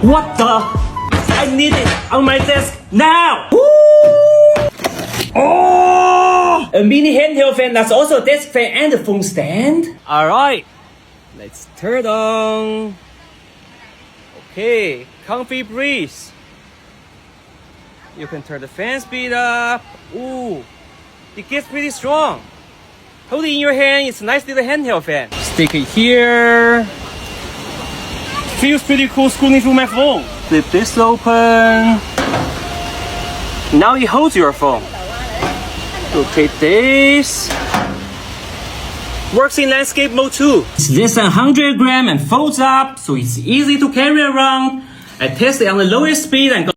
What the? I need it on my desk now! Woo! Oh! A mini handheld fan that's also a desk fan and a phone stand. Alright, let's turn it on. Okay, comfy breeze. You can turn the fan speed up. Ooh, it gets pretty strong. Hold it in your hand, it's a nice little handheld fan. Stick it here. Feels pretty cool scrolling through my phone. Flip this open. Now it holds your phone. Rotate this. Works in landscape mode too. It's less than 100 grams and folds up, so it's easy to carry around. I tested on the lowest speed and got